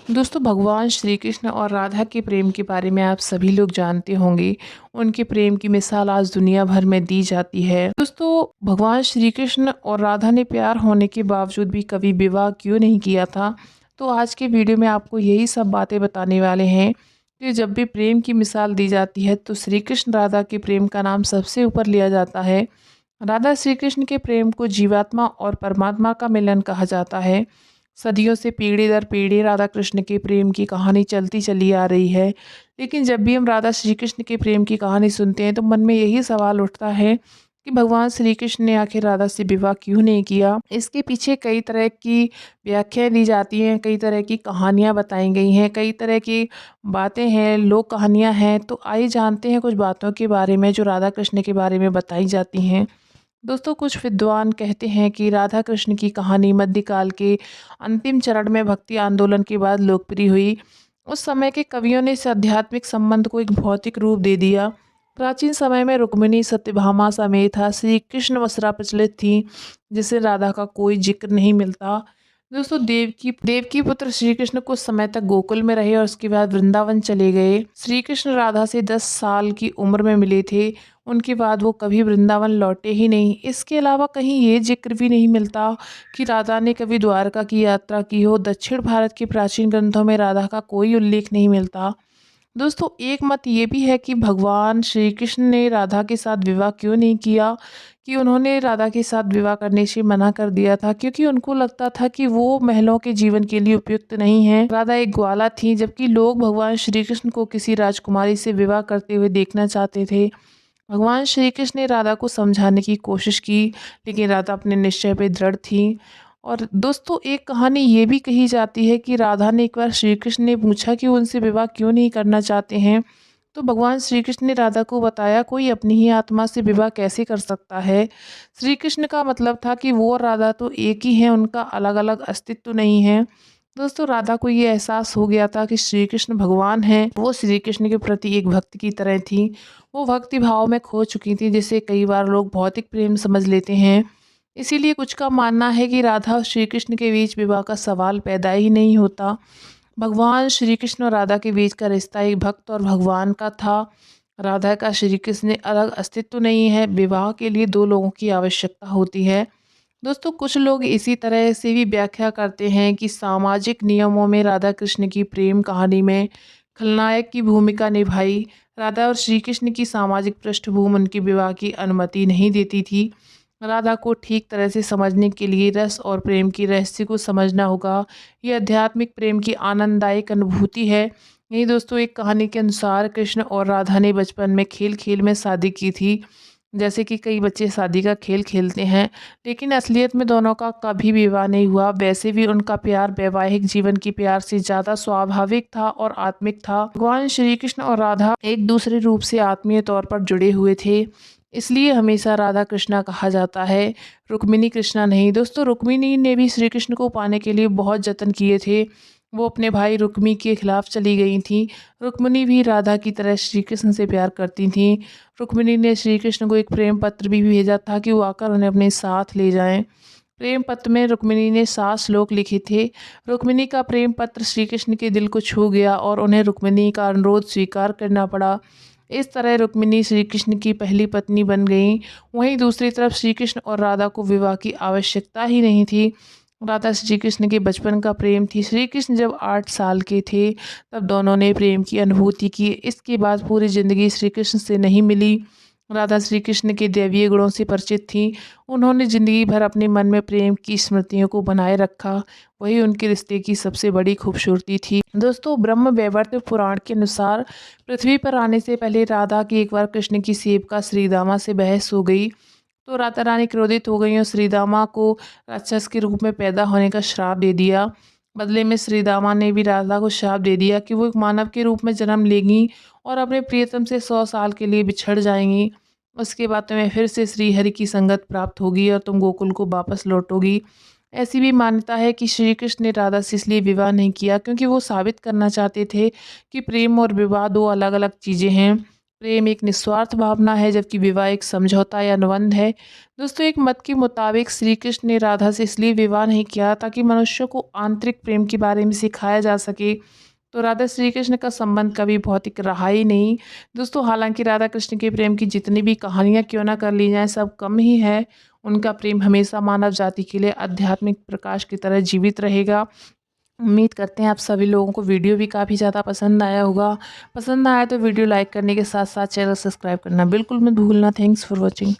दोस्तों भगवान श्री कृष्ण और राधा के प्रेम के बारे में आप सभी लोग जानते होंगे। उनके प्रेम की मिसाल आज दुनिया भर में दी जाती है। दोस्तों भगवान श्री कृष्ण और राधा ने प्यार होने के बावजूद भी कभी विवाह क्यों नहीं किया था। तो आज के वीडियो में आपको यही सब बातें बताने वाले हैं कि जब भी प्रेम की मिसाल दी जाती है तो श्री कृष्ण राधा के प्रेम का नाम सबसे ऊपर लिया जाता है। राधा श्री कृष्ण के प्रेम को जीवात्मा और परमात्मा का मिलन कहा जाता है। सदियों से पीढ़ी दर पीढ़ी राधा कृष्ण के प्रेम की कहानी चलती चली आ रही है। लेकिन जब भी हम राधा श्री कृष्ण के प्रेम की कहानी सुनते हैं तो मन में यही सवाल उठता है कि भगवान श्री कृष्ण ने आखिर राधा से विवाह क्यों नहीं किया। इसके पीछे कई तरह की व्याख्याएं दी जाती हैं, कई तरह की कहानियां बताई गई हैं, कई तरह की बातें हैं, लोक कहानियां हैं। तो आइए जानते हैं कुछ बातों के बारे में जो राधा कृष्ण के बारे में बताई जाती हैं। दोस्तों कुछ विद्वान कहते हैं कि राधा कृष्ण की कहानी मध्यकाल के अंतिम चरण में भक्ति आंदोलन के बाद लोकप्रिय हुई। उस समय के कवियों ने इस आध्यात्मिक संबंध को एक भौतिक रूप दे दिया। प्राचीन समय में रुक्मिणी सत्यभामा समेत श्री कृष्ण वसुरा प्रचलित थी, जिसे राधा का कोई जिक्र नहीं मिलता। दोस्तों देवकी पुत्र श्री कृष्ण कुछ समय तक गोकुल में रहे और उसके बाद वृंदावन चले गए। श्री कृष्ण राधा से 10 साल की उम्र में मिले थे। उनके बाद वो कभी वृंदावन लौटे ही नहीं। इसके अलावा कहीं ये जिक्र भी नहीं मिलता कि राधा ने कभी द्वारका की यात्रा की हो। दक्षिण भारत के प्राचीन ग्रंथों में राधा का कोई उल्लेख नहीं मिलता। दोस्तों एक मत ये भी है कि भगवान श्री कृष्ण ने राधा के साथ विवाह क्यों नहीं किया, कि उन्होंने राधा के साथ विवाह करने से मना कर दिया था क्योंकि उनको लगता था कि वो महलों के जीवन के लिए उपयुक्त नहीं है। राधा एक ग्वाला थी, जबकि लोग भगवान श्री कृष्ण को किसी राजकुमारी से विवाह करते हुए देखना चाहते थे। भगवान श्री कृष्ण ने राधा को समझाने की कोशिश की, लेकिन राधा अपने निश्चय पे दृढ़ थी। और दोस्तों एक कहानी ये भी कही जाती है कि राधा ने एक बार श्री कृष्ण ने पूछा कि वो उनसे विवाह क्यों नहीं करना चाहते हैं। तो भगवान श्री कृष्ण ने राधा को बताया, कोई अपनी ही आत्मा से विवाह कैसे कर सकता है। श्री कृष्ण का मतलब था कि वो और राधा तो एक ही हैं, उनका अलग अलग अस्तित्व नहीं है। दोस्तों राधा को ये एहसास हो गया था कि श्री कृष्ण भगवान हैं। वो श्री कृष्ण के प्रति एक भक्त की तरह थी। वो भक्ति भाव में खो चुकी थी, जिसे कई बार लोग भौतिक प्रेम समझ लेते हैं। इसीलिए कुछ का मानना है कि राधा और श्री कृष्ण के बीच विवाह का सवाल पैदा ही नहीं होता। भगवान श्री कृष्ण और राधा के बीच का रिश्ता एक भक्त और भगवान का था। राधा का श्री कृष्ण ने अलग अस्तित्व नहीं है। विवाह के लिए दो लोगों की आवश्यकता होती है। दोस्तों कुछ लोग इसी तरह से भी व्याख्या करते हैं कि सामाजिक नियमों में राधा कृष्ण की प्रेम कहानी में खलनायक की भूमिका निभाई। राधा और श्री कृष्ण की सामाजिक पृष्ठभूमि उनके विवाह की अनुमति नहीं देती थी। राधा को ठीक तरह से समझने के लिए रस और प्रेम की रहस्य को समझना होगा। ये आध्यात्मिक प्रेम की आनंददायक अनुभूति है। यही दोस्तों एक कहानी के अनुसार कृष्ण और राधा ने बचपन में खेल खेल में शादी की थी। जैसे कि कई बच्चे शादी का खेल खेलते हैं, लेकिन असलियत में दोनों का कभी विवाह नहीं हुआ। वैसे भी उनका प्यार वैवाहिक जीवन के प्यार से ज़्यादा स्वाभाविक था और आत्मिक था। भगवान श्री कृष्ण और राधा एक दूसरे रूप से आत्मीय तौर पर जुड़े हुए थे, इसलिए हमेशा राधा कृष्णा कहा जाता है, रुक्मिणी कृष्णा नहीं। दोस्तों रुक्मिणी ने भी श्री कृष्ण को पाने के लिए बहुत जतन किए थे। वो अपने भाई रुक्मी के खिलाफ चली गई थी। रुक्मिणी भी राधा की तरह श्री कृष्ण से प्यार करती थीं। रुक्मिणी ने श्री कृष्ण को एक प्रेम पत्र भी भेजा था कि वो आकर उन्हें अपने साथ ले जाएं। प्रेम पत्र में रुक्मिणी ने 7 श्लोक लिखे थे। रुक्मिणी का प्रेम पत्र श्री कृष्ण के दिल को छू गया और उन्हें रुक्मिणी का अनुरोध स्वीकार करना पड़ा। इस तरह रुक्मिणी श्री कृष्ण की पहली पत्नी बन गईं। वहीं दूसरी तरफ श्री कृष्ण और राधा को विवाह की आवश्यकता ही नहीं थी। राधा श्री कृष्ण के बचपन का प्रेम थी। श्री कृष्ण जब 8 साल के थे तब दोनों ने प्रेम की अनुभूति की। इसके बाद पूरी जिंदगी श्री कृष्ण से नहीं मिली। राधा श्री कृष्ण के दैवीय गुणों से परिचित थीं। उन्होंने जिंदगी भर अपने मन में प्रेम की स्मृतियों को बनाए रखा। वही उनके रिश्ते की सबसे बड़ी खूबसूरती थी। दोस्तों ब्रह्म वैवर्त पुराण के अनुसार पृथ्वी पर आने से पहले राधा की एक बार कृष्ण की सेविका श्रीदामा से बहस हो गई। तो राधा रानी क्रोधित हो गई और श्रीदामा को राक्षस के रूप में पैदा होने का श्राप दे दिया। बदले में श्रीदामा ने भी राधा को श्राप दे दिया कि वो एक मानव के रूप में जन्म लेंगी और अपने प्रियतम से 100 साल के लिए बिछड़ जाएंगी। उसके बाद तुम्हें फिर से श्री हरि की संगत प्राप्त होगी और तुम गोकुल को वापस लौटोगी। ऐसी भी मान्यता है कि श्री कृष्ण ने राधा से इसलिए विवाह नहीं किया क्योंकि वो साबित करना चाहते थे कि प्रेम और विवाह दो अलग अलग चीज़ें हैं। प्रेम एक निस्वार्थ भावना है, जबकि विवाह एक समझौता या अनुबंध है। दोस्तों, एक मत के मुताबिक श्री कृष्ण ने राधा से इसलिए विवाह नहीं किया ताकि मनुष्य को आंतरिक प्रेम के बारे में सिखाया जा सके। तो राधा श्री कृष्ण का संबंध कभी भौतिक रहा ही नहीं। दोस्तों, हालांकि राधा कृष्ण के प्रेम की जितनी भी कहानियाँ क्यों ना कर ली जाएं, सब कम ही है। उनका प्रेम हमेशा मानव जाति के लिए आध्यात्मिक प्रकाश की तरह जीवित रहेगा। उम्मीद करते हैं आप सभी लोगों को वीडियो भी काफ़ी ज़्यादा पसंद आया होगा। पसंद आया तो वीडियो लाइक करने के साथ साथ चैनल सब्सक्राइब करना बिल्कुल मत भूलना। Thanks for watching.